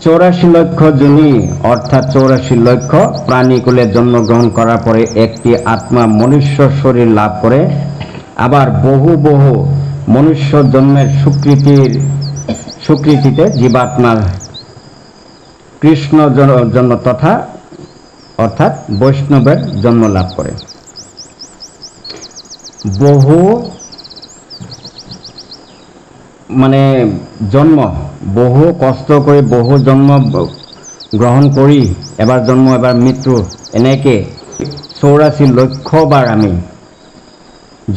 84 লক্ষ জুনি অর্থাৎ 84 লক্ষ প্রাণীকুলে জন্মগ্রহণ করার পরে একটি আত্মা মনুষ্য শরীর লাভ করে। আবার বহু বহু মনুষ্য জন্মের স্বীকৃতিতে জীবাত্মার কৃষ্ণ জন্ম তথা অর্থাৎ বৈষ্ণবের জন্ম লাভ করে। বহু মানে জন্ম, বহু কষ্ট কৰি বহু জন্ম গ্ৰহণ কৰি এবাৰ জন্ম এবাৰ মৃত্যু, এনেকৈ 84 লক্ষবাৰ আমি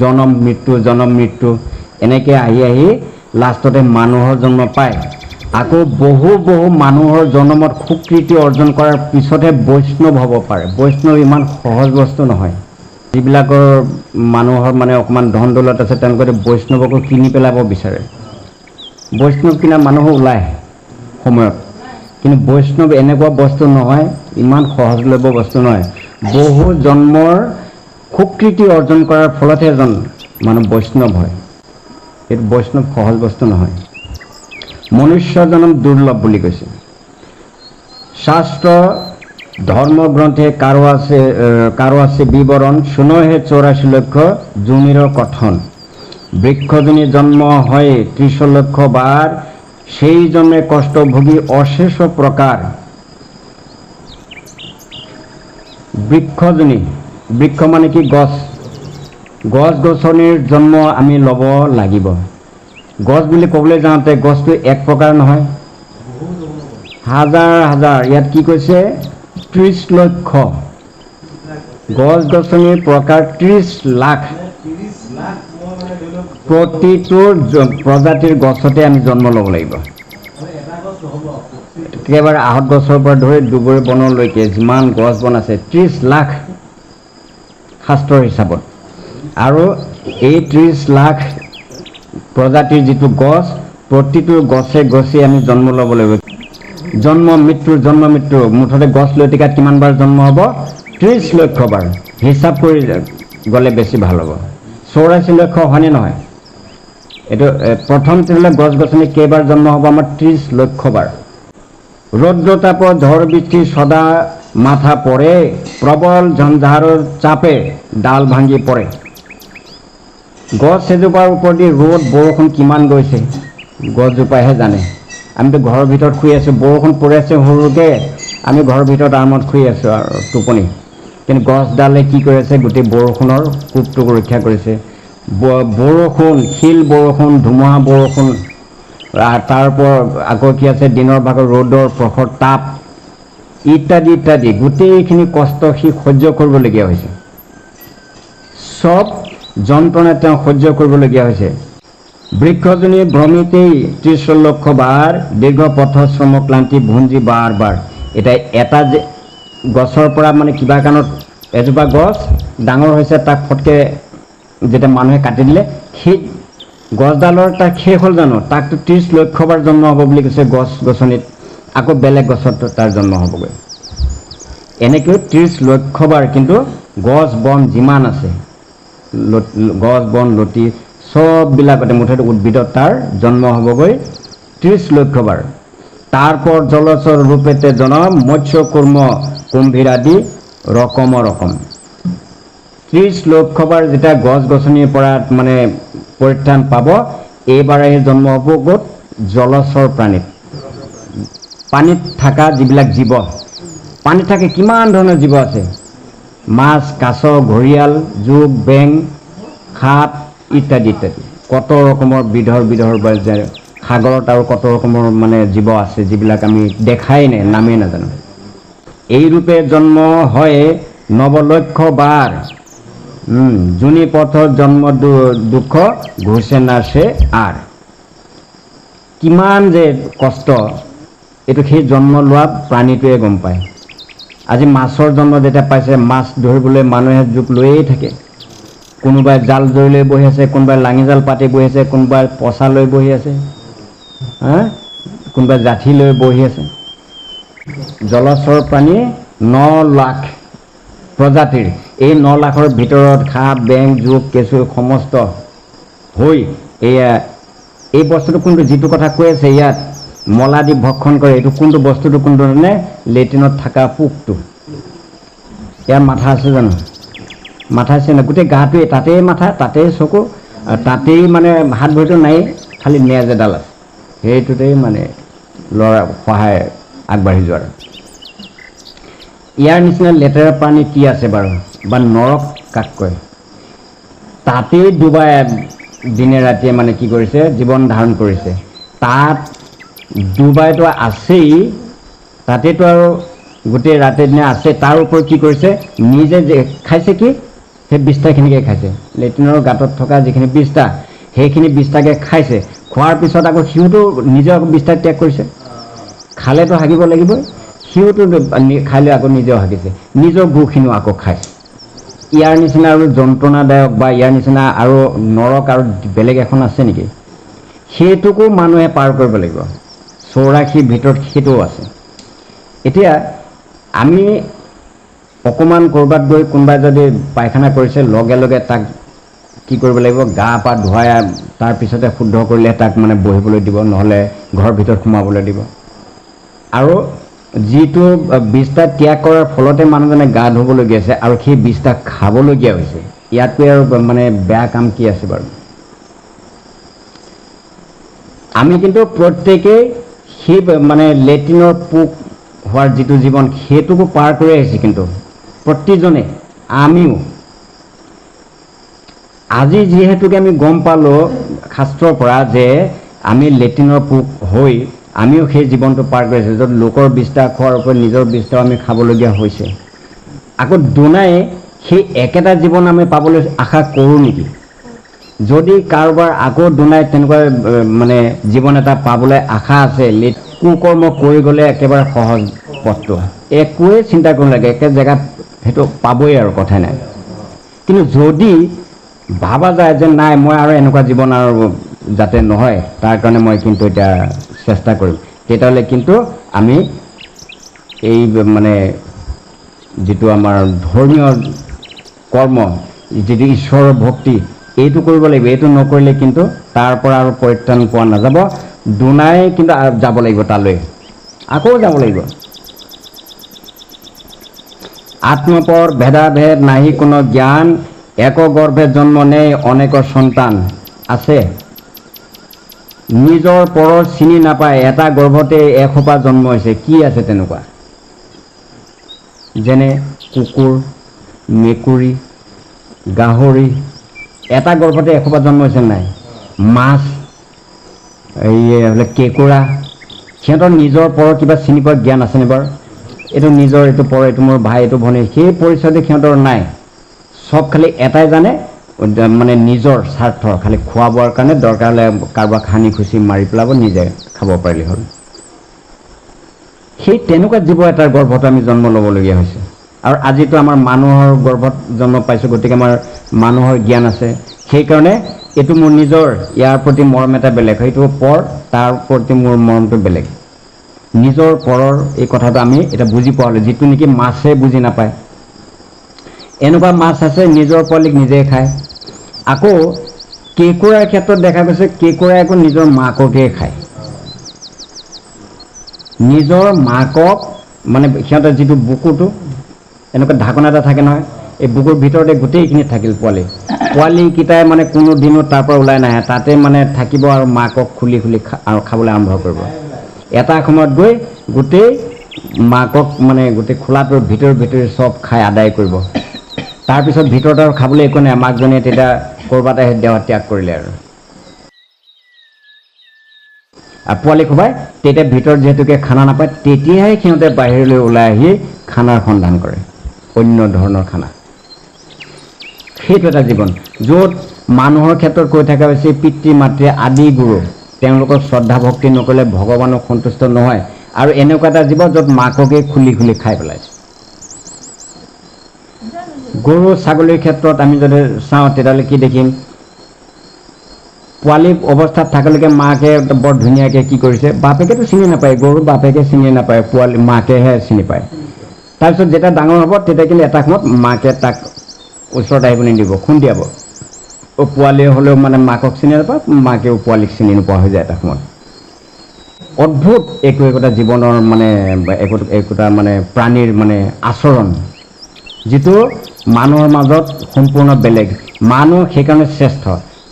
জনম মৃত্যু এনেকৈ আহি আহি লাষ্টতে মানুহৰ জন্ম পায়। আকৌ বহু বহু মানুহৰ জন্মত স্বীকৃতি অৰ্জন কৰাৰ পিছতহে বৈষ্ণৱ হ'ব পাৰে। বৈষ্ণৱ ইমান সহজ বস্তু নহয়। যিবিলাকৰ মানুহৰ মানে অকণমান ধন দৌলত আছে তেওঁলোকে বৈষ্ণৱকো কিনি পেলাব বিচাৰে। বৈষ্ণৱ কিনা মানুহ ওলায় সময়ত, কিন্তু বৈষ্ণৱ এনেকুৱা বস্তু নহয়, ইমান সহজলভ্য বস্তু নহয়। বহু জন্মৰ স্বীকৃতি অৰ্জন কৰাৰ ফলতহে এজন মানুহ বৈষ্ণৱ হয়। এইটো বৈষ্ণৱ সহজ বস্তু নহয়। মনুষ্য জন্ম দুৰ্লভ বুলি কৈছে শাস্ত্ৰ ধৰ্মগ্ৰন্থে। কাৰো আছে বিৱৰণ, শুনহে 84 লক্ষ জুনিৰ কথন। বৃক্ষজনী জন্ম হয় 30 লক্ষ বার, সেই জন্মে কষ্ট ভোগী অশেষ প্রকার। বৃক্ষজনী, বৃক্ষ মানে কি? গছ। গছ গছনিৰ জন্ম আমি ল'ব লাগিব। গছ বুলি ক'বলৈ যাওঁতে গছটো এক প্ৰকাৰ নহয়, হাজাৰ হাজাৰ। ইয়াত কি কৈছে? 30 লক্ষ। গছ গছনিৰ প্ৰকাৰ 30 লাখ। প্ৰতিটো প্ৰজাতিৰ গছতে আমি জন্ম ল'ব লাগিব। একেবাৰে আহঁত গছৰ পৰা ধৰি দুবৰি বনলৈকে যিমান গছ বন আছে 30 লাখ শাস্ত্ৰৰ হিচাপত। আৰু এই 30 লাখ প্ৰজাতিৰ যিটো গছ, প্ৰতিটো গছে গছে আমি জন্ম ল'ব লাগিব। জন্ম মৃত্যু মুঠতে গছ লতিকাত কিমান বাৰ জন্ম হ'ব? 30 লক্ষ বাৰ। হিচাপ কৰি গ'লে বেছি ভাল হ'ব। 84 লক্ষ হয়নে নহয়? এইটো প্ৰথম তেতিয়াহ'লে গছ গছনি কেইবাৰ জন্ম হ'ব? আমাৰ 30 লক্ষ বাৰ। ৰৌদ্ৰতাপৰ ঝড় বৃষ্টি সদা মাথা পৰে, প্ৰবল ঝঞ্ঝাৰৰ চাপে ডাল ভাঙি পৰে। গছ এজোপাৰ ওপৰেদি ৰ'দ বৰষুণ কিমান গৈছে গছজোপাইহে জানে। আমিতো ঘৰৰ ভিতৰত শুই আছোঁ, বৰষুণ পৰি আছে সৰুকৈ, আমি ঘৰৰ ভিতৰত আৰামত শুই আছোঁ আৰু টোপনি। কিন্তু গছডালে কি কৰি আছে? গোটেই বৰষুণৰ কোবটোক ৰক্ষা কৰিছে। বৰষুণ, শিল বৰষুণ, ধুমুহা বৰষুণ, তাৰ ওপৰত আকৌ কি আছে? দিনৰ ভাগৰ ৰ'দৰ প্ৰখৰ তাপ ইত্যাদি ইত্যাদি গোটেইখিনি কষ্ট সি সহ্য কৰিবলগীয়া হৈছে। চব যন্ত্ৰণা তেওঁ সহ্য কৰিবলগীয়া হৈছে। বৃক্ষজনী ভ্ৰমিতেই 30 লক্ষ বাৰ, দীৰ্ঘ পথশ্ৰম ক্লান্তি ভুঞ্জি বাৰ বাৰ। এতিয়া এটা যে গছৰ পৰা মানে কিবা কাৰণত এজোপা গছ ডাঙৰ হৈছে, তাক ফটকৈ যেতিয়া মানুহে কাটি দিলে, সেই গছডালৰ তাক শেষ হ'ল জানো? তাকতো 30 লক্ষ বাৰ জন্ম হ'ব বুলি কৈছে গছ গছনিত। আকৌ বেলেগ গছত তাৰ জন্ম হ'বগৈ। এনেকৈ 30 লক্ষ বাৰ। কিন্তু গছ বন যিমান আছে, গছ বন লতি চববিলাকতে মুঠতে উদ্ভিদত তাৰ জন্ম হ'বগৈ 30 লক্ষ বাৰ। তাৰপৰ জলচৰ ৰূপেতে জনম, মৎস্য কুৰ্ম কুম্ভীৰ আদি ৰকম ৰকম। 30 লক্ষবাৰ যেতিয়া গছ গছনিৰ পৰা মানে পৰিত্ৰাণ পাব, এইবাৰে জন্ম হ'ব ক'ত? জলচৰ প্ৰাণীত। পানীত থকা যিবিলাক জীৱ, পানীত থাকে কিমান ধৰণৰ জীৱ আছে। মাছ, কাছ, ঘৰিয়াল, জোক, বেং, সাপ ইত্যাদি ইত্যাদি। কত ৰকমৰ বিধৰ সাগৰত আৰু কত ৰকমৰ মানে জীৱ আছে, যিবিলাক আমি দেখাই নাই, নামেই নাজানো। এই ৰূপে জন্ম হয় 9 লক্ষ বাৰ। জুনি পথৰ জন্ম দুঃখ ঘুচে নাছে আৰ। কিমান যে কষ্ট, এইটো সেই জন্ম লোৱা প্ৰাণীটোৱে গম পায়। আজি মাছৰ জন্ম যেতিয়া পাইছে, মাছ ধৰিবলৈ মানুহে জোক লৈয়ে থাকে। কোনোবাই জাল জৰি লৈ বহি আছে, কোনোবাই লাঙি জাল পাতি বহি আছে, কোনোবাই পচা লৈ বহি আছে, কোনোবাই জাঠি লৈ বহি আছে। জলচৰ প্ৰাণী 9 লাখ প্ৰজাতিৰ। এই 9 লাখৰ ভিতৰত সাপ, বেং, জোক, কেঁচু সমস্ত হৈ এই বস্তুটো কোনটো যিটো কথা কৈ আছে ইয়াত, মলা দি ভক্ষণ কৰে এইটো কোনটো বস্তুটো কোনটো নে লেট্ৰিনত থকা পোকটো ইয়াৰ মাথা আছে জানো মাথা আছে না গোটেই গাটোৱে তাতেই মাথা তাতেই চকু তাতেই মানে হাত ভৰিটো নাই খালি নেজ এডাল আছে সেইটোতেই মানে ল'ৰা সহায় আগবাঢ়ি যোৱাৰ ইয়াৰ নিচিনা লেতেৰা পানী কি আছে বাৰু বা নৰক কাক কয় তাতেই ডুবাই দিনে ৰাতিয়ে মানে কি কৰিছে জীৱন ধাৰণ কৰিছে তাত ডুবাইতো আছেই তাতেতো আৰু গোটেই ৰাতি দিনে আছে তাৰ ওপৰত কি কৰিছে নিজে যে খাইছে কি সেই বিষ্ঠাখিনিকে খাইছে লেট্ৰিনৰ গাঁতত থকা যিখিনি বিষ্ঠা সেইখিনি বিষ্ঠাকে খাইছে খোৱাৰ পিছত আকৌ সিওতো নিজে আকৌ বিষ্ঠা ত্যাগ কৰিছে খালেতো হাগিব লাগিবই সিওতো খাই লৈ আকৌ নিজেও হাগিছে নিজৰ গুখিনিও আকৌ খাইছে ইয়াৰ নিচিনা আৰু যন্ত্ৰণাদায়ক বা ইয়াৰ নিচিনা আৰু নৰক আৰু বেলেগ এখন আছে নেকি সেইটোকো মানুহে পাৰ কৰিব লাগিব 84 ভিতৰত সেইটোও আছে এতিয়া আমি অকণমান ক'ৰবাত গৈ কোনোবাই যদি পায়খানা কৰিছে লগে লগে তাক কি কৰিব লাগিব গা পা ধুৱাই তাৰপিছতে শুদ্ধ কৰিলে তাক মানে বহিবলৈ দিব নহ'লে ঘৰৰ ভিতৰত সোমাবলৈ দিব আৰু যিটো বিষ্ঠা ত্যাগ কৰাৰ ফলতে মানুহজনে গা ধুবলগীয়া আছে আৰু সেই বিষ্ঠা খাবলগীয়া হৈছে ইয়াতকৈ আৰু মানে বেয়া কাম কি আছে বাৰু আমি কিন্তু প্ৰত্যেকেই সেই মানে লেট্ৰিনৰ পোক হোৱাৰ যিটো জীৱন সেইটোকো পাৰ কৰি আহিছে কিন্তু প্ৰতিজনে আমিও আজি যিহেতুকে আমি গম পালোঁ শাস্ত্ৰৰ পৰা যে আমি লেট্ৰিনৰ পোক হৈ আমিও সেই জীৱনটো পাৰ কৰি আছোঁ য'ত লোকৰ বিষ্ঠা খোৱাৰ ওপৰত নিজৰ বিষ্ঠাও আমি খাবলগীয়া হৈছে আকৌ দুনাই সেই একেটা জীৱন আমি পাবলৈ আশা কৰোঁ নেকি যদি কাৰোবাৰ আকৌ দুনাই তেনেকুৱা মানে জীৱন এটা পাবলৈ আশা আছে কুকৰ্ম কৰি গ'লে একেবাৰে সহজ পথটো একোৱে চিন্তা কৰিব নালাগে একে জেগাত সেইটো পাবই আৰু কথা নাই কিন্তু যদি ভাবা যায় যে নাই মই আৰু এনেকুৱা জীৱন আৰু যাতে নহয় তাৰ কাৰণে মই কিন্তু এতিয়া চেষ্টা কৰিম তেতিয়াহ'লে কিন্তু আমি এই মানে যিটো আমাৰ ধৰ্মীয় কৰ্ম যিটো ঈশ্বৰৰ ভক্তি এইটো কৰিব লাগিব এইটো নকৰিলে কিন্তু তাৰ পৰা আৰু পৰিত্ৰাণ পোৱা নাযাব দুনাই কিন্তু যাব লাগিব তালৈ আকৌ যাব লাগিব আত্মপৰ ভেদাভেদ নাহি কোনো জ্ঞান এক গৰ্ভে জন্ম নেই অনেক সন্তান আছে নিজৰ পৰৰ চিনি নাপায় এটা গৰ্ভতে এসোপা জন্ম হৈছে কি আছে তেনেকুৱা যেনে কুকুৰ মেকুৰী গাহৰি এটা গৰ্ভতে এসোপা জন্ম হৈছে নাই মাছ এই কেঁকুৰা সিহঁতৰ নিজৰ পৰৰ কিবা চিনি পোৱা জ্ঞান আছেনে বাৰু এইটো নিজৰ এইটো পৰ এইটো মোৰ ভাই এইটো ভনী সেই পৰিচয়তে সিহঁতৰ নাই সব খালি এটাই জানে মানে নিজৰ স্বাৰ্থ খালি খোৱা বোৱাৰ কাৰণে দৰকাৰ হ'লে কাৰোবাক হানি খুচি মাৰি পেলাব নিজে খাব পাৰিলে হ'ল সেই তেনেকুৱা জীৱ এটাৰ গৰ্ভত আমি জন্ম ল'বলগীয়া হৈছে আৰু আজিতো আমাৰ মানুহৰ গৰ্ভত জন্ম পাইছোঁ গতিকে আমাৰ মানুহৰ জ্ঞান আছে সেইকাৰণে এইটো মোৰ নিজৰ ইয়াৰ প্ৰতি মৰম এটা বেলেগ সেইটো পৰ তাৰ প্ৰতি মোৰ মৰমটো বেলেগ নিজৰ পৰৰ এই কথাটো আমি এটা বুজি পোৱা হ'লে যিটো নেকি মাছে বুজি নাপায় এনেকুৱা মাছ আছে নিজৰ পোৱালিক নিজে খায় আকৌ কেঁকুৰাৰ ক্ষেত্ৰত দেখা গৈছে কেঁকুৰাই আকৌ নিজৰ মাককে খায় নিজৰ মাকক মানে সিহঁতৰ যিটো বুকুটো এনেকুৱা ঢাকনা এটা থাকে নহয় এই বুকুৰ ভিতৰতে গোটেইখিনি থাকিল পোৱালিকেইটাই মানে কোনো দিনত তাৰ পৰা ওলাই নাহে তাতে মানে থাকিব আৰু মাকক খুলি খুলি আৰু খাবলৈ আৰম্ভ কৰিব এটা সময়ত গৈ গোটেই মাকক মানে গোটেই খোলাটোৰ ভিতৰি চব খাই আদায় কৰিব তাৰপিছত ভিতৰত আৰু খাবলৈ একো নাই মাকজনীয়ে তেতিয়া ক'ৰবাত আহি দেহ ত্যাগ কৰিলে আৰু পোৱালি খুৱাই তেতিয়া ভিতৰত যিহেতুকে খানা নাপায় তেতিয়াহে সিহঁতে বাহিৰলৈ ওলাই আহি খানাৰ সন্ধান কৰে অন্য ধৰণৰ খানা সেইটো এটা জীৱন য'ত মানুহৰ ক্ষেত্ৰত কৈ থকা হৈছে পিতৃ মাতৃ আদি গুৰু তেওঁলোকৰ শ্ৰদ্ধা ভক্তি নকৰিলে ভগৱানক সন্তুষ্ট নহয় আৰু এনেকুৱা এটা জীৱ য'ত মাককে খুলি খুলি খাই পেলাইছে গৰু ছাগলীৰ ক্ষেত্ৰত আমি যদি চাওঁ তেতিয়াহ'লে কি দেখিম পোৱালি অৱস্থাত থাকলৈকে মাকে বৰ ধুনীয়াকৈ কি কৰিছে বাপেকেতো চিনি নাপায় গৰু বাপেকে চিনি নাপায় পোৱালি মাকেহে চিনি পায় তাৰপিছত যেতিয়া ডাঙৰ হ'ব তেতিয়া কিন্তু এটা সময়ত মাকে তাক ওচৰত আহিব নিদিব খুন্দিয়াব পোৱালি হ'লেও মানে মাকক চিনি নাপায় মাকেও পোৱালিক চিনি নোপোৱা হৈ যায় এটা সময়ত অদ্ভুত একোটা জীৱনৰ মানে একোটা মানে প্ৰাণীৰ মানে আচৰণ, যিটো মানুহৰ মাজত সম্পূৰ্ণ বেলেগ। মানুহ সেইকাৰণে শ্ৰেষ্ঠ,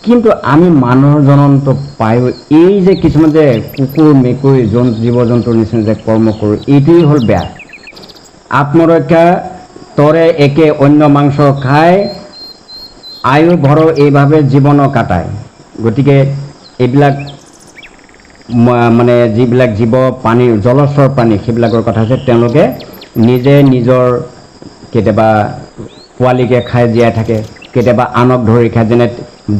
কিন্তু আমি মানুহৰ জনমটো পায়ো এই যে কিছুমান যে কুকুৰ মেকুৰী জীৱ জন্তুৰ নিচিনা যে কৰ্ম কৰোঁ, এইটোৱেই হ'ল বেয়া। আত্মৰক্ষা তৰে একে অন্য মাংস খাই আয়ু ভৰ এইভাৱে জীৱন কাটায়। গতিকে এইবিলাক মানে যিবিলাক জীৱ পানীৰ জলচৰ প্ৰাণী সেইবিলাকৰ কথা হৈছে, তেওঁলোকে নিজে নিজৰ কেতিয়াবা পোৱালিকে খাই জীয়াই থাকে, কেতিয়াবা আনক ধৰি খায়, যেনে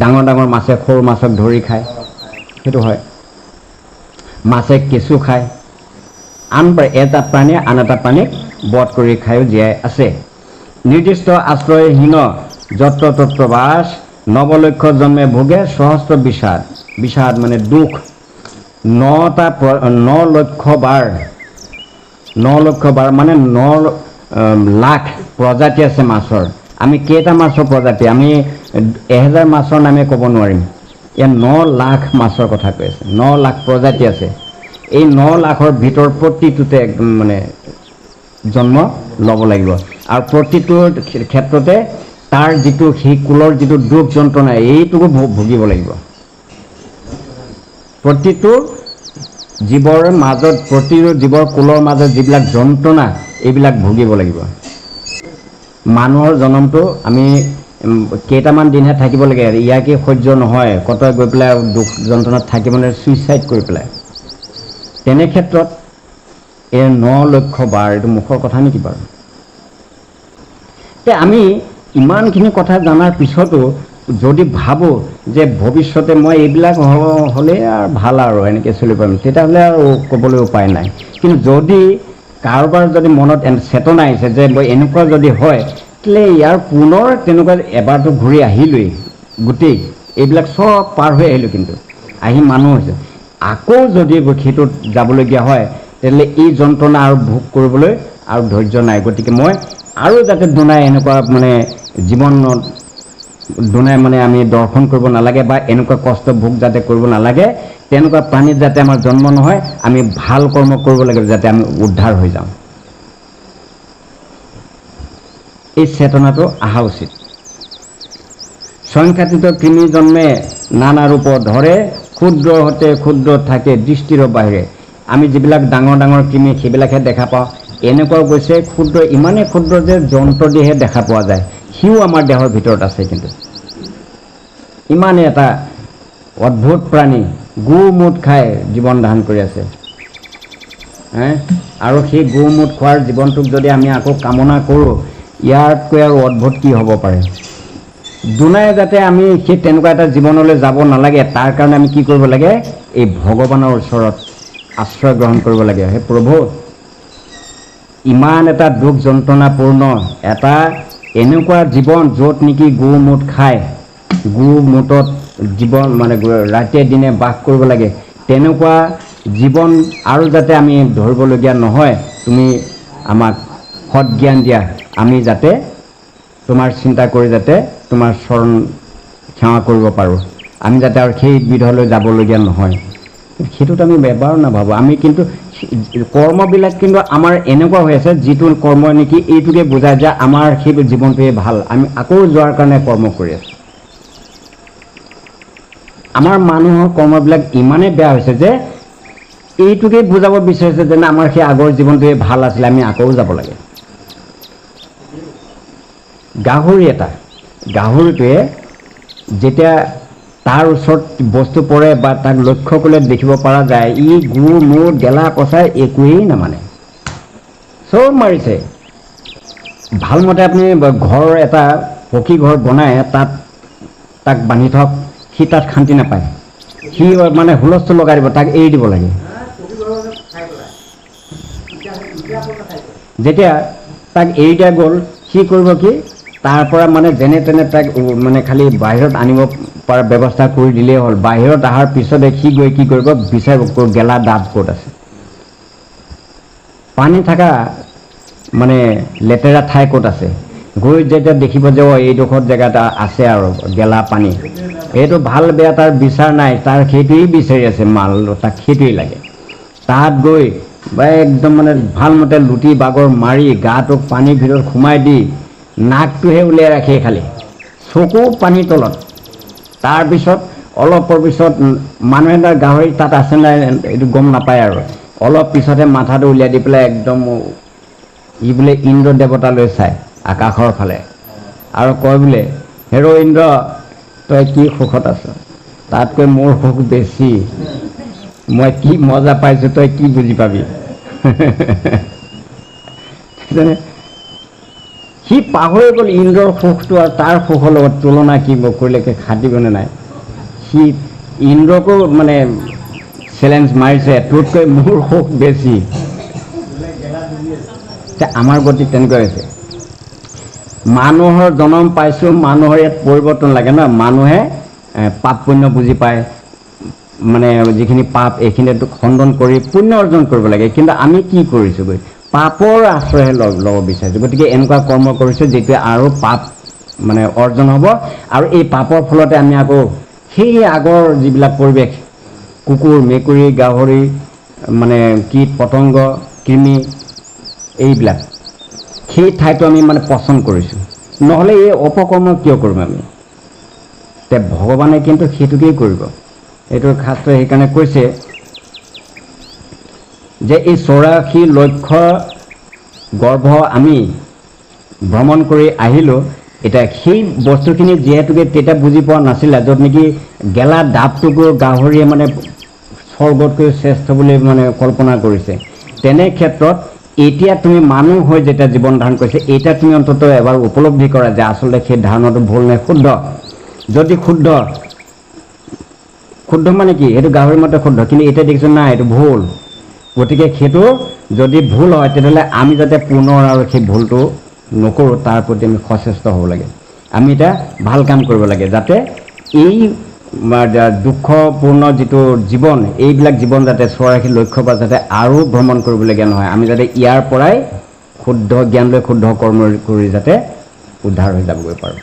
ডাঙৰ ডাঙৰ মাছে সৰু মাছক ধৰি খায়, সেইটো হয়। মাছে কেঁচু খায়, এটা প্ৰাণীয়ে আন এটা প্ৰাণীক বধ কৰি খায়ো জীয়াই আছে। নিৰ্দিষ্ট আশ্ৰয়হীন যত্ৰ তত্ৰ বাস, নৱলক্ষ জন্মে ভোগে সহস্ৰ বিষাদ। বিষাদ মানে দুখ। 9 লক্ষ বাৰ মানে 9 লাখ প্ৰজাতি আছে মাছৰ। আমি কেইটা মাছৰ প্ৰজাতি, আমি 1000 মাছৰ নামে ক'ব নোৱাৰিম। ইয়াত 9 লাখ মাছৰ কথা কৈ আছে, 9 লাখ প্ৰজাতি আছে। এই 9 লাখৰ ভিতৰত প্ৰতিটোতে একদম মানে জন্ম ল'ব লাগিব, আৰু প্ৰতিটোৰ ক্ষেত্ৰতে তাৰ যিটো সেই কুলৰ যিটো দুখ যন্ত্ৰণা, এইটোকো ভুগিব লাগিব। প্ৰতিটো জীৱৰ মাজত, প্ৰতিটো জীৱৰ কুলৰ মাজত যিবিলাক যন্ত্ৰণা, এইবিলাক ভুগিব লাগিব। মানুহৰ জনমটো আমি কেইটামান দিনহে থাকিব লাগে, ইয়াকে সহ্য নহয়, কতই গৈ পেলাই দুখ যন্ত্ৰণাত থাকিব নোৱাৰে, ছুইচাইড কৰি পেলাই। তেনে ক্ষেত্ৰত এই 9 লক্ষ বাৰ, এইটো মুখৰ কথা নেকি বাৰু? আমি ইমানখিনি কথা জনাৰ পিছতো যদি ভাবোঁ যে ভৱিষ্যতে মই এইবিলাক হ'লে আৰু ভাল আৰু এনেকৈ চলিব পাৰিম, তেতিয়াহ'লে আৰু ক'বলৈ উপায় নাই। কিন্তু যদি কাৰোবাৰ যদি মনত চেতনা আহিছে যে এনেকুৱা যদি হয়, তেতিয়াহ'লে ইয়াৰ পুনৰ তেনেকুৱা এবাৰটো ঘূৰি আহিলোৱেই, গোটেই এইবিলাক চব পাৰ হৈ আহিলোঁ, কিন্তু আহি মানুহ হৈছে। আকৌ যদি সেইটোত যাবলগীয়া হয়, তেতিয়াহ'লে এই যন্ত্ৰণা আৰু ভোগ কৰিবলৈ আৰু ধৈৰ্য নাই। গতিকে মই আৰু যাতে দুনাই এনেকুৱা মানে জীৱনত দুনাই মানে আমি দৰ্শন কৰিব নালাগে, বা এনেকুৱা কষ্ট ভোগ যাতে কৰিব নালাগে, তেনেকুৱা প্ৰাণীত যাতে আমাৰ জন্ম নহয়, আমি ভাল কৰ্ম কৰিব লাগিব যাতে আমি উদ্ধাৰ হৈ যাওঁ। এই চেতনাটো অহা উচিত। সংখ্যাতীত কৃমি জন্মে নানা ৰূপ ধৰে, ক্ষুদ্ৰ হতে ক্ষুদ্ৰ থাকে দৃষ্টিৰ বাহিৰে। আমি যিবিলাক ডাঙৰ ডাঙৰ কৃমি সেইবিলাকহে দেখা পাওঁ, এনেকুৱাও গৈছে ক্ষুদ্ৰ, ইমানেই ক্ষুদ্ৰ যে যন্ত্ৰ দিহে দেখা পোৱা যায়। সিও আমাৰ দেহৰ ভিতৰত আছে, কিন্তু ইমানেই এটা অদ্ভুত প্ৰাণী, গু মুঠ খাই জীৱন ধাৰণ কৰি আছে। আৰু সেই গু মুঠ খোৱাৰ জীৱনটোক যদি আমি আকৌ কামনা কৰোঁ, ইয়াতকৈ আৰু অদ্ভুত কি হ'ব পাৰে? দুনাই যাতে আমি সেই তেনেকুৱা এটা জীৱনলৈ যাব নালাগে, তাৰ কাৰণে আমি কি কৰিব লাগে? এই ভগৱানৰ ওচৰত আশ্ৰয় গ্ৰহণ কৰিব লাগে। হে প্ৰভু, ইমান এটা দুখ যন্ত্ৰণাপূৰ্ণ এটা এনেকুৱা জীৱন, য'ত নেকি গু মুঠ খায়, গু মুঠত জীৱন মানে ৰাতিয়ে দিনে বাস কৰিব লাগে, তেনেকুৱা জীৱন আৰু যাতে আমি ধৰিবলগীয়া নহয়, তুমি আমাক সৎজ্ঞান দিয়া। আমি যাতে তোমাৰ চিন্তা কৰি যাতে তোমাৰ চৰণ সেৱা কৰিব পাৰোঁ, আমি যাতে আৰু সেই বিধলৈ যাবলগীয়া নহয়, সেইটোত আমি এবাৰো নাভাবোঁ। আমি কিন্তু কৰ্মবিলাক কিন্তু আমাৰ এনেকুৱা হৈ আছে, যিটো কৰ্ম নেকি এইটোকে বুজায় যে আমাৰ সেই জীৱনটোৱে ভাল, আমি আকৌ যোৱাৰ কাৰণে কৰ্ম কৰি আছোঁ। আমাৰ মানুহৰ কৰ্মবিলাক ইমানেই বেয়া হৈছে যে এইটোকে বুজাব বিচাৰিছে যেনে আমাৰ সেই আগৰ জীৱনটোৱে ভাল আছিলে, আমি আকৌ যাব লাগে। গাহৰিটোৱে যেতিয়া তাৰ ওচৰত বস্তু পৰে বা তাক লক্ষ্য কৰিলে দেখিব পৰা যায়, ই গু মুঠ গেলা পচাই একোৱেই নামানে, চব মাৰিছে। ভালমতে আপুনি ঘৰ এটা পকী ঘৰ বনাই তাক বান্ধি থওক, সি তাত শান্তি নাপায়, সি মানে হুলস্থুল লগাই দিব, তাক এৰি দিব লাগে। যেতিয়া তাক এৰি দিয়া গ'ল, সি কৰিব কি, তাৰ পৰা মানে যেনে তেনে তাক মানে খালি বাহিৰত আনিব পৰা ব্যৱস্থা কৰি দিলেই হ'ল। বাহিৰত অহাৰ পিছতে সি গৈ কি কৰিব, বিচাৰিব গেলা ডাব ক'ত আছে, পানী থকা মানে লেতেৰা ঠাই ক'ত আছে। গৈ যেতিয়া দেখিব যে এইডোখৰ জেগাত আছে আৰু গেলা পানী, এইটো ভাল বেয়া তাৰ বিচাৰ নাই, তাৰ সেইটোৱেই বিচাৰি আছে মাল, তাক সেইটোৱেই লাগে। তাত গৈ বা একদম মানে ভালমতে লুটি বাগৰ মাৰি গাটোক পানীৰ ভিতৰত সোমাই দি নাকটোহে উলিয়াই ৰাখে খালি চকু পানীৰ তলত তাৰপিছত অলপৰ পিছত মানুহে তাৰ গাহৰি তাত আছে নাই এইটো গম নাপায় আৰু অলপ পিছতহে মাথাটো উলিয়াই দি পেলাই একদম ই বোলে ইন্দ্ৰ দেৱতালৈ চায় আকাশৰ ফালে আৰু কয় বোলে হেৰ' ইন্দ্ৰ তই কি সুখত আছ তাতকৈ মোৰ সুখ বেছি মই কি মজা পাইছোঁ তই কি বুজি পাবি সি পাহৰি গ'ল ইন্দ্ৰৰ সুখটো আৰু তাৰ সুখৰ লগত তুলনা কি কৰিলেকে খাটিবনে নাই সি ইন্দ্ৰকো মানে চেলেঞ্জ মাৰিছে তোতকৈ মোৰ সুখ বেছি আমাৰ গতি তেনেকুৱা হৈছে মানুহৰ জন্ম পাইছোঁ মানুহৰ ইয়াত পৰিৱৰ্তন লাগে ন মানুহে পাপ পুণ্য বুজি পায় মানে যিখিনি পাপ এইখিনিতো খণ্ডন কৰি পুণ্য অৰ্জন কৰিব লাগে কিন্তু আমি কি কৰিছোঁগৈ পাপৰ আশ্ৰয়হে ল'ব বিচাৰিছোঁ গতিকে এনেকুৱা কৰ্ম কৰিছোঁ যিটোৱে আৰু পাপ মানে অৰ্জন হ'ব আৰু এই পাপৰ ফলতে আমি আকৌ সেই আগৰ যিবিলাক পৰিৱেশ কুকুৰ মেকুৰী গাহৰি মানে কীট পতংগ কৃমি এইবিলাক সেই ঠাইটো আমি মানে পচন্দ কৰিছোঁ নহ'লে এই অপকৰ্ম কিয় কৰিম আমি তে ভগৱানে কিন্তু সেইটোকেই কৰিব এইটো শাস্ত্ৰই সেইকাৰণে কৈছে যে এই 84 লক্ষ গৰ্ভ আমি ভ্ৰমণ কৰি আহিলোঁ এতিয়া সেই বস্তুখিনি যিহেতুকে তেতিয়া বুজি পোৱা নাছিলে য'ত নেকি গেলা ডাবটোকো গাহৰিয়ে মানে স্বৰ্গতকৈ শ্ৰেষ্ঠ বুলি মানে কল্পনা কৰিছে তেনে ক্ষেত্ৰত এতিয়া তুমি মানুহ হৈ যেতিয়া জীৱন ধাৰণ কৰিছে এতিয়া তুমি অন্ততঃ এবাৰ উপলব্ধি কৰা যে আচলতে সেই ধাৰণাটো ভুল নে শুদ্ধ যদি শুদ্ধ মানে কি এইটো গাহৰি মতে শুদ্ধ কিন্তু এতিয়া দেখিছোঁ নাই এইটো ভুল গতিকে সেইটো যদি ভুল হয় তেতিয়াহ'লে আমি যাতে পুনৰ আৰু সেই ভুলটো নকৰোঁ তাৰ প্ৰতি আমি সচেষ্ট হ'ব লাগে আমি এতিয়া ভাল কাম কৰিব লাগে যাতে এই দুখপূৰ্ণ যিটো জীৱন এইবিলাক জীৱন যাতে 84 লক্ষ্য বা যাতে আৰু ভ্ৰমণ কৰিবলগীয়া নহয় আমি যাতে ইয়াৰ পৰাই শুদ্ধ জ্ঞান লৈ শুদ্ধ কৰ্ম কৰি যাতে উদ্ধাৰ হৈ যাবগৈ পাৰোঁ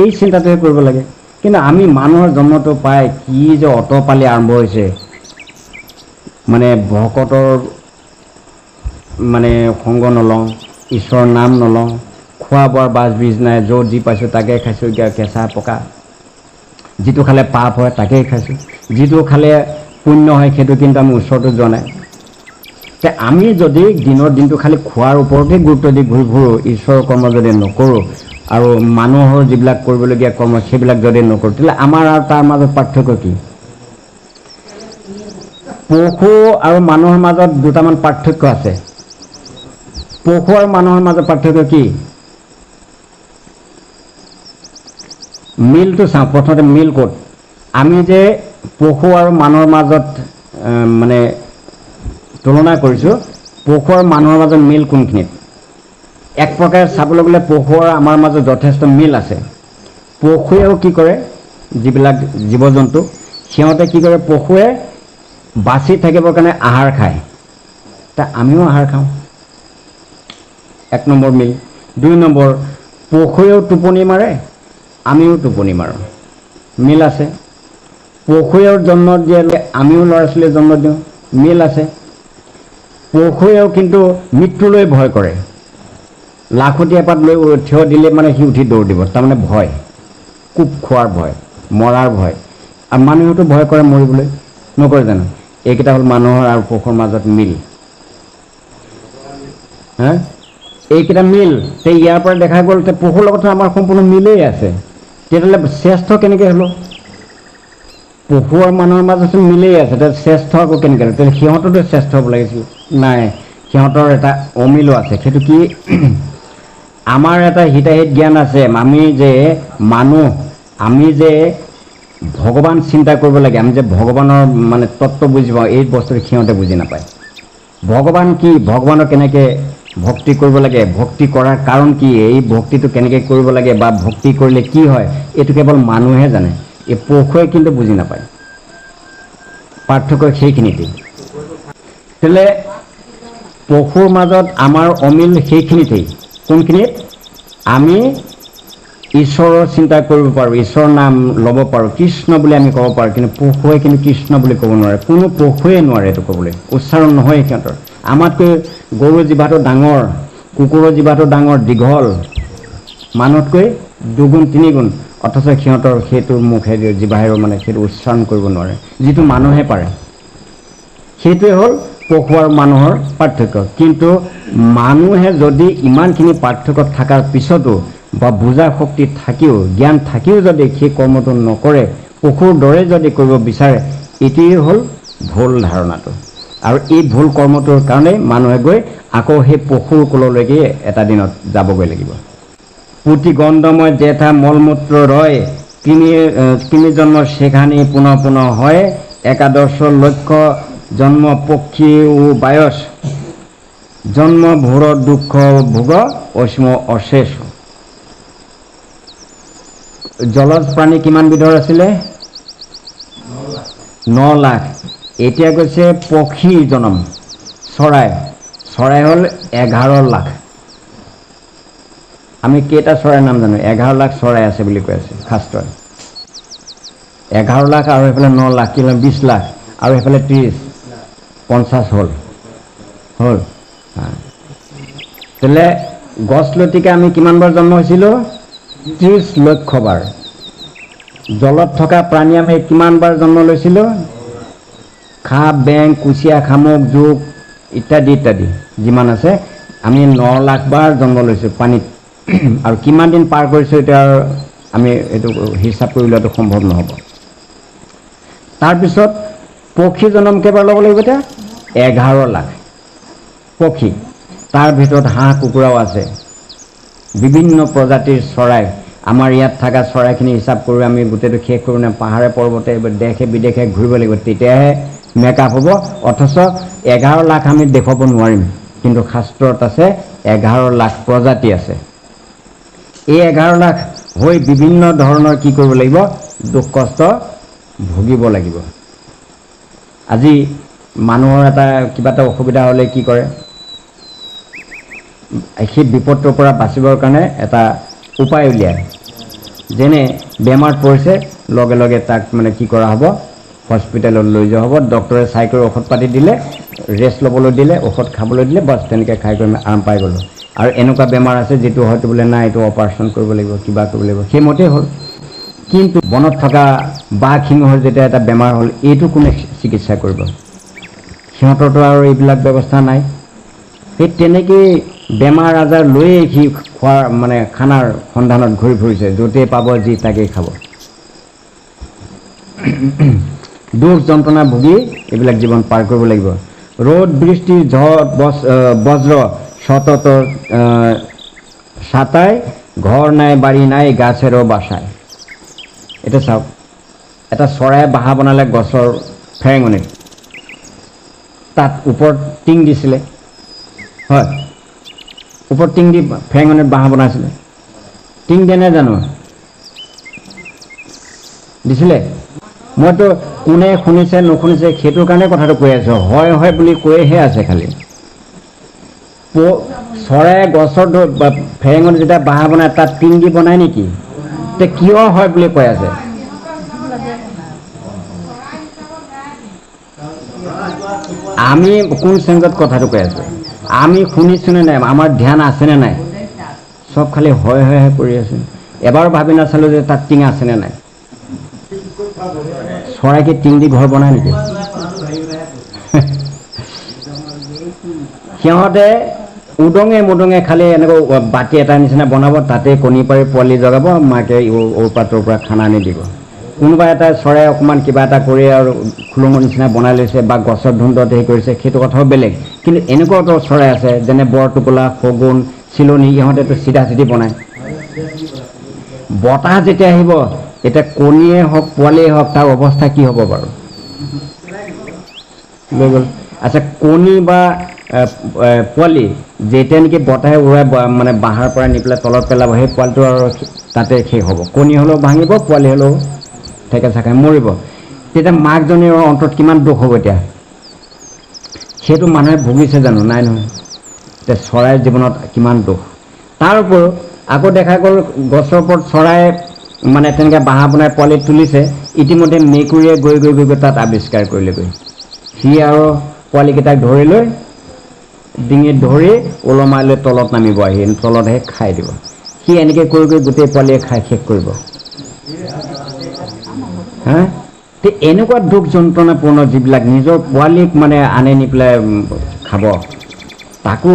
এই চিন্তাটোহে কৰিব লাগে কিন্তু আমি মানুহৰ জন্মটো পাই কি যে অটপালি আৰম্ভ হৈছে মানে ভকতৰ মানে সংগ নলওঁ ঈশ্বৰৰ নাম নলওঁ খোৱা বোৱাৰ বাজ বীজ নাই য'ত যি পাইছোঁ তাকে খাইছোঁ এতিয়া কেঁচা পকা যিটো খালে পাপ হয় তাকেই খাইছোঁ যিটো খালে পুণ্য হয় সেইটো কিন্তু আমি ওচৰতো যোৱা নাই তে আমি যদি দিনৰ দিনটো খালি খোৱাৰ ওপৰতে গুৰুত্ব দি ঘূৰি ফুৰোঁ ঈশ্বৰৰ কৰ্ম যদি নকৰোঁ আৰু মানুহৰ যিবিলাক কৰিবলগীয়া কৰ্ম সেইবিলাক যদি নকৰোঁ তেতিয়াহ'লে আমাৰ আৰু তাৰ মাজত পাৰ্থক্য কি পশু আৰু মানুহৰ মাজত দুটামান পাৰ্থক্য আছে পশু আৰু মানুহৰ মাজত পাৰ্থক্য কি মিলটো চাওঁ প্ৰথমতে মিল ক'ত আমি যে পশু আৰু মানুহৰ মাজত মানে তুলনা কৰিছোঁ পশু আৰু মানুহৰ মাজত মিল কোনখিনিত এক প্ৰকাৰে চাবলৈ গ'লে পশু আৰু আমাৰ মাজত যথেষ্ট মিল আছে পশুৱেও কি কৰে যিবিলাক জীৱ জন্তু সিহঁতে কি কৰে পশুৱে বাচি থাকিবৰ কাৰণে আহাৰ খায় তা আমিও আহাৰ খাওঁ 1 নম্বৰ মিল 2 নম্বৰ পশুৱেও টোপনি মাৰে আমিও টোপনি মাৰোঁ মিল আছে পশুৱেও জন্ম দিয়ে আমিও ল'ৰা ছোৱালীয়ে জন্ম দিওঁ মিল আছে পশুৱেও কিন্তু মৃত্যুলৈ ভয় কৰে লাখুটি এপাত লৈ থিয় দিলে মানে সি উঠি দৌৰ দিব তাৰমানে ভয় কোব খোৱাৰ ভয় মৰাৰ ভয় আৰু মানুহেতো ভয় কৰে মৰিবলৈ নকৰে জানো এইকেইটা হ'ল মানুহৰ আৰু পশুৰ মাজত মিল হা এইকেইটা মিল তে ইয়াৰ পৰা দেখা গ'ল যে পশুৰ লগতো আমাৰ সম্পূৰ্ণ মিলেই আছে তেতিয়াহ'লে শ্ৰেষ্ঠ কেনেকৈ হ'লো পশু আৰু মানুহৰ মাজত মিলেই আছে তেতিয়া শ্ৰেষ্ঠ আকৌ কেনেকৈ হ'ল তেতিয়া সিহঁততো শ্ৰেষ্ঠ হ'ব লাগিছিল নাই সিহঁতৰ এটা অমিলো আছে সেইটো কি আমাৰ এটা হিতাহিত জ্ঞান আছে আমি যে মানুহ আমি যে ভগৱান চিন্তা কৰিব লাগে আমি যে ভগৱানৰ মানে তত্ত্ব বুজি পাওঁ এই বস্তুটো সিহঁতে বুজি নাপায় ভগৱান কি ভগৱানক কেনেকৈ ভক্তি কৰিব লাগে ভক্তি কৰাৰ কাৰণ কি এই ভক্তিটো কেনেকৈ কৰিব লাগে বা ভক্তি কৰিলে কি হয় এইটো কেৱল মানুহে জানে এই পশুৱে কিন্তু বুজি নাপায় পাৰ্থক্য সেইখিনিতে তেতিয়াহ'লে পশুৰ মাজত আমাৰ অমিল সেইখিনিতেই কোনখিনিত আমি ঈশ্বৰৰ চিন্তা কৰিব পাৰোঁ, ঈশ্বৰৰ নাম ল'ব পাৰোঁ, কৃষ্ণ বুলি আমি ক'ব পাৰোঁ, কিন্তু পশুৱে কিন্তু কৃষ্ণ বুলি ক'ব নোৱাৰে। কোনো পশুৱে নোৱাৰে এইটো ক'বলৈ, উচ্চাৰণ নহয় সিহঁতৰ। আমাতকৈ গৰুৰ জিভাটো ডাঙৰ, কুকুৰৰ জিভাটো ডাঙৰ, দীঘল, মানুহতকৈ দুগুণ তিনিগুণ, অথচ সিহঁতৰ সেইটো মুখেদি জিভাহেও মানে সেইটো উচ্চাৰণ কৰিব নোৱাৰে, যিটো মানুহে পাৰে। সেইটোৱে হ'ল পশু আৰু মানুহৰ পাৰ্থক্য। কিন্তু মানুহে যদি ইমানখিনি পাৰ্থক্য থকাৰ পিছতো বা বুজা শক্তি থাকিও, জ্ঞান থাকিও যদি সেই কৰ্মটো নকৰে, পশুৰ দৰে যদি কৰিব বিচাৰে, এইটোৱেই হ'ল ভুল ধাৰণাটো। আৰু এই ভুল কৰ্মটোৰ কাৰণেই মানুহে গৈ আকৌ সেই পশুৰ কুললৈকে এটা দিনত যাবগৈ লাগিব। পুতি গন্ধময় জেঠা মলমূত্ৰ ৰয়, কৃমি জন্ম সেখানি পুনঃ পুনঃ হয়, একাদশ লক্ষ্য জন্ম পক্ষী ও বায়স, জন্ম ভোৰ দুঃখ ভোগ অসীম অশেষ। জলজ প্ৰাণী কিমান বিধৰ আছিলে? 9 লাখ। এতিয়া কৈছে পক্ষীৰ জনম, চৰাই হ'ল 11 লাখ। আমি কেইটা চৰাইৰ নাম জানো? 11 লাখ চৰাই আছে বুলি কৈ আছে শাস্ত্ৰই। 11 লাখ আৰু এইফালে 9 লাখ, কি 20 লাখ, আৰু এইফালে 30, 50 হ'ল। তেতিয়াহ'লে গছ লতিকে আমি কিমান বাৰ জন্ম হৈছিলোঁ? 30 লক্ষ বাৰ। জলত থকা প্ৰাণী আমি কিমান বাৰ জন্ম লৈছিলোঁ? সাপ, বেং, কুচিয়া, শামুক, জোক ইত্যাদি ইত্যাদি যিমান আছে, আমি 9 লাখ বাৰ জন্ম লৈছোঁ পানীত। আৰু কিমান দিন পাৰ কৰিছোঁ এতিয়া আমি এইটো হিচাপ কৰি লোৱাটো সম্ভৱ নহ'ব। তাৰপিছত পক্ষী জন্ম কেইবাৰ ল'ব লাগিব এতিয়া? 11 লাখ পক্ষী। তাৰ ভিতৰত হাঁহ কুকুৰাও আছে, বিভিন্ন প্ৰজাতিৰ চৰাই। আমাৰ ইয়াত থকা চৰাইখিনি হিচাপ কৰি আমি গোটেইটো শেষ কৰোঁ নে? পাহাৰে পৰ্বতে দেশে বিদেশে ঘূৰিব লাগিব, তেতিয়াহে মেকআপ হ'ব। অথচ 11 লাখ আমি দেখুৱাব নোৱাৰিম, কিন্তু শাস্ত্ৰত আছে 11 লাখ প্ৰজাতি আছে। এই 11 লাখ হৈ বিভিন্ন ধৰণৰ কি কৰিব লাগিব? দুখ কষ্ট ভুগিব লাগিব। আজি মানুহৰ কিবা এটা অসুবিধা হ'লে কি কৰে? সেই বিপদটোৰ পৰা বাচিবৰ কাৰণে এটা উপায় উলিয়ায়। যেনে বেমাৰ পৰিছে, লগে লগে তাক মানে কি কৰা হ'ব? হস্পিটেলত লৈ যোৱা হ'ব। ডক্টৰে চাই কৰি ঔষধ পাতি দিলে, ৰেষ্ট ল'বলৈ দিলে, ঔষধ খাবলৈ দিলে, বাছ তেনেকৈ খাই কৰি আৰাম পাই গ'লোঁ। আৰু এনেকুৱা বেমাৰ আছে যিটো হয়তো বোলে নাই, এইটো অপাৰেশ্যন কৰিব লাগিব, কিবা কৰিব লাগিব, সেইমতেই হ'ল। কিন্তু বনত থকা বাঘ সিংহৰ যেতিয়া এটা বেমাৰ হ'ল, এইটো কোনে চিকিৎসা কৰিব? সিহঁতৰতো আৰু এইবিলাক ব্যৱস্থা নাই। সেই তেনেকেই বেমাৰ আজাৰ লৈয়ে সি খোৱাৰ মানে খানাৰ সন্ধানত ঘূৰি ফুৰিছে, য'তেই পাব যি তাকেই খাব। দুখ যন্ত্ৰণা ভুগি এইবিলাক জীৱন পাৰ কৰিব লাগিব। ৰ'দ বৃষ্টি ঝড় বজ্ৰ সতত ছাটাই, ঘৰ নাই বাৰী নাই গাছেৰো বাসায়। এতিয়া চাওক, এটা চৰাই বাহা বনালে গছৰ ফেৰেঙনিত, তাত ওপৰত টিং দিছিলে, হয়, ওপৰত টিং দি ফেৰেঙনিত বাহা বনাইছিলে। টিং দিয়ে নে জানো? দিছিলে? মইতো কোনে শুনিছে নুশুনিছে সেইটোৰ কাৰণে কথাটো কৈ আছোঁ। হয় হয় বুলি কৈহে আছে খালি। চৰাই গছৰ ফেৰেঙনিত যেতিয়া বাহা বনায়, তাত টিং দি বনায় নেকি? তে কিয় হয় বুলি কৈ আছে? আমি কোন শ্ৰেণীত কথাটো কৈ আছোঁ? আমি শুনিছোনে নাই? আমাৰ ধ্যান আছেনে নাই? চব খালি হয় হয়হে কৰি আছোঁ। এবাৰ ভাবি নাচালোঁ যে তাত টিং আছেনে নাই। চৰাইকে টিং দি ঘৰ বনায় নেকি? সিহঁতে উদঙে মুদঙে খালি এনেকৈ বাতি এটা নিচিনা বনাব, তাতে কণী পাৰি পোৱালি জগাব, মাকে অ'ৰ পৰা তোৰ পৰা খানা আনি দিব। কোনোবা এটা চৰাই অকণমান কিবা এটা কৰি আৰু খুলুঙৰ নিচিনা বনাই লৈছে বা গছৰ ধুন্দত হেৰি কৰিছে, সেইটো কথাও বেলেগ। কিন্তু এনেকুৱাতো চৰাই আছে যেনে বৰটোকোলা, শগুন, চিলনী, ইহঁতেতো চিধা চিধি বনায়। বতাহ যেতিয়া আহিব, এতিয়া কণীয়ে হওক পোৱালিয়ে হওক, তাৰ অৱস্থা কি হ'ব বাৰু? লৈ গ'ল। আচ্ছা, কণী বা পোৱালি যেতিয়া নেকি বতাহে উৰাই মানে বাঁহৰ পৰা নি পেলাই তলত পেলাব, সেই পোৱালিটো আৰু তাতে শেষ হ'ব। কণী হ'লেও ভাঙিব, পোৱালি হ'লেও ঠেকেচা খাই মৰিব। তেতিয়া মাকজনীৰ অন্তৰত কিমান দুখ হ'ব এতিয়া? সেইটো মানুহে ভুগিছে জানো? নাই নহয়। এতিয়া চৰাইৰ জীৱনত কিমান দুখ। তাৰ উপৰিও আকৌ দেখা গ'ল গছৰ ওপৰত চৰাই মানে তেনেকৈ বাঁহ বনাই পোৱালি তুলিছে, ইতিমধ্যে মেকুৰীয়ে গৈ গৈ গৈ গৈ তাত আৱিষ্কাৰ কৰিলেগৈ। সি আৰু পোৱালিকেইটাক ধৰি লৈ ডিঙিত ধৰি ওলমাই লৈ তলত নামিব, আহি তলতহে খাই দিব। সি এনেকৈ কৰি কৰি গোটেই পোৱালিয়ে খাই শেষ কৰিব। হা, তে এনেকুৱা দুখ যন্ত্ৰণাপূৰ্ণ যিবিলাক নিজৰ পোৱালিক মানে আনে নি পেলাই খাব, তাকো